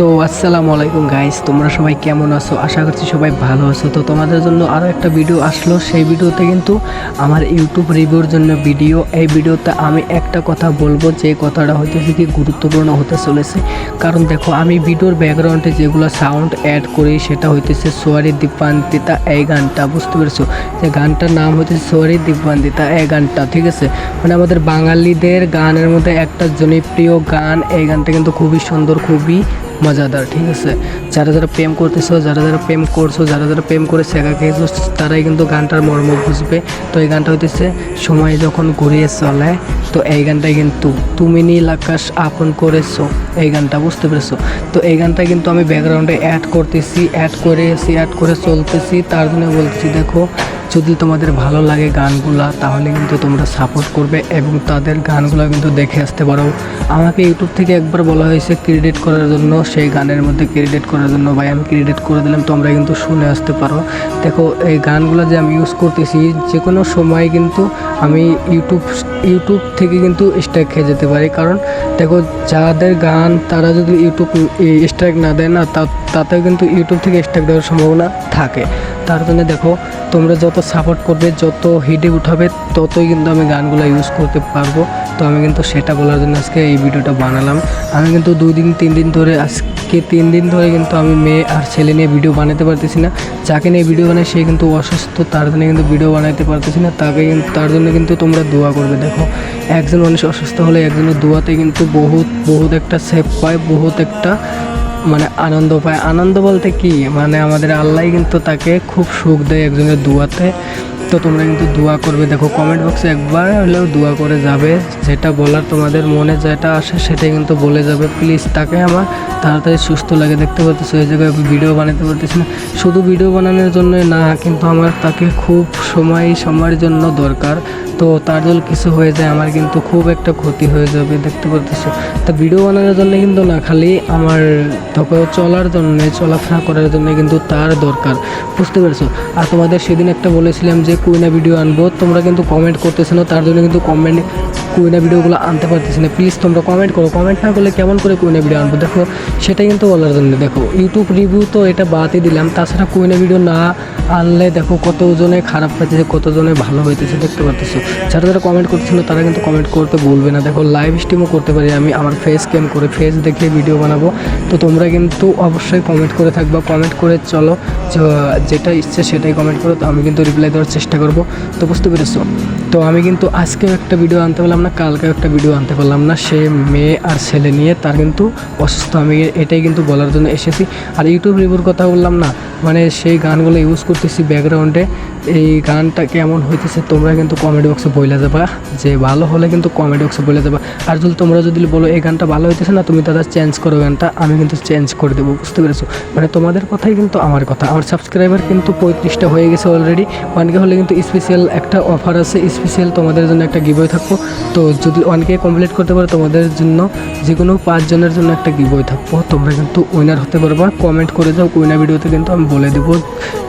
So আসসালামু আলাইকুম guys, তোমরা সবাই কেমন আছো? আশা করছি সবাই ভালো আছো। তো তোমাদের জন্য আরও একটা ভিডিও আসলো। সেই ভিডিওতে কিন্তু আমার ইউটিউব রিভিউর জন্য ভিডিও। এই ভিডিওতে আমি একটা কথা বলবো, যে কথাটা হইতেছে কি গুরুত্বপূর্ণ হতে চলেছে। কারণ দেখো, আমি ভিডিওর ব্যাকগ্রাউন্ডে যেগুলো সাউন্ড অ্যাড করি সেটা হইতেছে সোয়ারি দীপান্বিতা এই গানটা, বুঝতে পেরেছো? যে গানটার নাম হইতেছে সোয়ারি দীপান্বিতা এই গানটা, ঠিক আছে? মানে আমাদের বাঙালিদের গানের মধ্যে একটা জনপ্রিয় গান। এই গানটা কিন্তু খুবই সুন্দর, খুবই মজাদার, ঠিক আছে? যারা যারা প্রেম করতেছো, যারা যারা প্রেম করছো, যারা যারা প্রেম করে শেখা খেয়েছো, তারাই কিন্তু গানটার মর্ম বুঝবে। তো এই গানটা হইতেছে সময় যখন ঘুরিয়ে চলে। তো এই গানটাই কিন্তু তুমি নীল আকাশ আপন করেছো, এই গানটা, বুঝতে পেরেছো? তো এই গানটা কিন্তু আমি ব্যাকগ্রাউন্ডে অ্যাড করতেছি, অ্যাড করে চলতেছি। তার জন্য বলতেছি, দেখো, যদি তোমাদের ভালো লাগে গানগুলা, তাহলে কিন্তু তোমরা সাপোর্ট করবে এবং তাদের গানগুলো কিন্তু দেখে আসতে পারো। আমাকে ইউটিউব থেকে একবার বলা হয়েছে ক্রেডিট করার জন্য, সেই গানের মধ্যে ক্রেডিট করার জন্য। ভাই, আমি ক্রেডিট করে দিলাম, তোমরা কিন্তু শুনে আসতে পারো। দেখো, এই গানগুলো যে আমি ইউজ করতেছি, যে কোনো সময় কিন্তু আমি ইউটিউব থেকে কিন্তু স্ট্রাইক খেয়ে যেতে পারি। কারণ দেখো, যাদের গান তারা যদি ইউটিউব স্ট্রাইক না দেয় না, তাতেও কিন্তু ইউটিউব থেকে স্ট্রাইক দেওয়ার সম্ভাবনা থাকে। তার জন্য দেখো, তোমরা যত সাপোর্ট করবে, যত হিটে উঠাবে, ততই কিন্তু আমি গানগুলো ইউজ করতে পারবো। তো আমি কিন্তু সেটা বলার জন্য আজকে এই ভিডিওটা বানালাম। আমি কিন্তু 3 দিন ধরে, আজকে 3 দিন ধরে কিন্তু আমি মেয়ে আর ছেলে নিয়ে ভিডিও বানাতে পারতেছি না। যাকে নিয়ে ভিডিও বানাই সে কিন্তু অসুস্থ, তার জন্য কিন্তু ভিডিও বানাতে পারতেছি না। তার জন্য কিন্তু তোমরা দোয়া করবে। দেখো, একজন মানুষ অসুস্থ হলে একজনের দোয়াতে কিন্তু বহুত একটা সেফ পায়, বহুত একটা মানে আনন্দ পায়। আনন্দ বলতে কি, মানে আমাদের আল্লাহ কিন্তু তাকে খুব সুখ দেয় একজনের দোয়াতে। তো তোমরা কিন্তু দোয়া করবে। দেখো, কমেন্ট বক্সে একবার হলেও দোয়া করে যাবে। যেটা বলার তোমাদের মনে যেটা আসে সেটাই কিন্তু বলে যাবে। প্লিজ, তাকে আমার তাড়াতাড়ি সুস্থ লাগে। দেখতে পাচ্ছি ওই জায়গায় ভিডিও বানাতে পারতেছি না। শুধু ভিডিও বানানোর জন্যই না, কিন্তু আমার তাকে খুব সময়ের জন্য দরকার। তো তার জন্য কিছু হয়ে যায়, আমার কিন্তু খুব একটা ক্ষতি হয়ে যাবে, দেখতে পারতেছো? তা ভিডিও বানানোর জন্য কিন্তু না, খালি আমার চলার জন্য, চলাফেরা করার জন্য কিন্তু তার দরকার, বুঝতে পেরেছো? আর তোমাদের সেদিন একটা বলেছিলাম যে কুইনা ভিডিও আনবো, তোমরা কিন্তু কমেন্ট করতেছো না। তার জন্য কিন্তু কুইনা ভিডিওগুলো আনতে পারতেছি না। প্লিজ তোমরা কমেন্ট করো। কমেন্ট না করলে কেমন করে কুইনা ভিডিও আনবো? দেখো, সেটাই কিন্তু বলার জন্য। দেখো, ইউটিউব রিভিউ তো এটা বাদই দিলাম, তাছাড়া কুইনা ভিডিও না আনলে দেখো কতজনে খারাপ পাইতেছে, কতজনে ভালো হইতেছে, দেখতে পারতেছো? যারা যারা কমেন্ট করছিল তারা কিন্তু কমেন্ট করতে ভুলবে না। দেখো, লাইভ স্ট্রিমও করতে পারি আমি, আমার ফেস ক্যাম করে, ফেস দেখে ভিডিও বানাবো। তো তোমরা কিন্তু অবশ্যই কমেন্ট করে থাকবা, কমেন্ট করে চলো, যেটা ইচ্ছে সেটাই কমেন্ট করো। তো আমি কিন্তু রিপ্লাই দেওয়ার চেষ্টা করবো। তো বুঝতে পেরেছো? তো আমি কিন্তু আজকেও একটা ভিডিও আনতে পারলাম না, কালকেও একটা ভিডিও আনতে পারলাম না। সে মেয়ে আর ছেলে নিয়ে, তার কিন্তু অসুস্থ। আমি এটাই কিন্তু বলার জন্য এসেছি। আর ইউটিউব রিভিউর কথা বললাম না, মানে সেই গানগুলো ইউজ করতেছি ব্যাকগ্রাউন্ডে। এই গানটা কেমন হইতেছে তোমরা কিন্তু কমেন্ট বক্সে বলে যাবা, যে ভালো হলে কিন্তু কমেন্ট বক্সে বলে যাবা। আর তোমরা যদি বলো এই গানটা ভালো হইতেছে না, তুমি দাদা চেঞ্জ করো গানটা, আমি কিন্তু চেঞ্জ করে দেবো, বুঝতে পেরেছো? মানে তোমাদের কথাই কিন্তু আমার কথা। আমার সাবস্ক্রাইবার কিন্তু 35টা হয়ে গেছে অলরেডি। 1K হলে কিন্তু স্পেশাল একটা অফার আছে, স্পেশাল তোমাদের জন্য একটা গিভওয়ে থাকবো। তো যদি 1K কমপ্লিট করতে পারো, তোমাদের জন্য যে কোনো 5 জনের জন্য একটা গিভওয়ে থাকবো। তোমরা কিন্তু উইনার হতে পারবা। কমেন্ট করে যাও, উইনার ভিডিওতে কিন্তু আমি বলে দেবো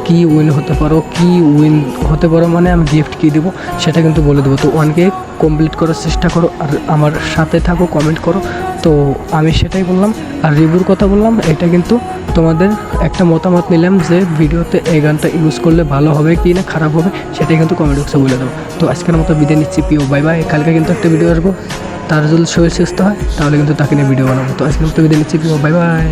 কি উইন হতে পারো, মানে আমি গিফট কী দেবো সেটা কিন্তু বলে দেবো। তো 1K কমপ্লিট করার চেষ্টা করো আর আমার সাথে থাকো, কমেন্ট করো। তো আমি সেটাই বললাম। আর রিভিউর কথা বললাম, এটা কিন্তু তোমাদের একটা মতামত নিলাম যে ভিডিওতে এই গানটা ইউজ করলে ভালো হবে কি না খারাপ হবে, সেটাই কিন্তু কমেন্ট বক্সে বলে দেবো। তো আজকের মতো বিদায় নিচ্ছি, পিও বাই বাই। কালকে কিন্তু একটা ভিডিও আসবো, তার যদি শরীর সুস্থ হয় তাহলে কিন্তু তাকে নিয়ে ভিডিও বানাবো। তো আজকের মতো বিদায় নিচ্ছি, পিও বাই বাই।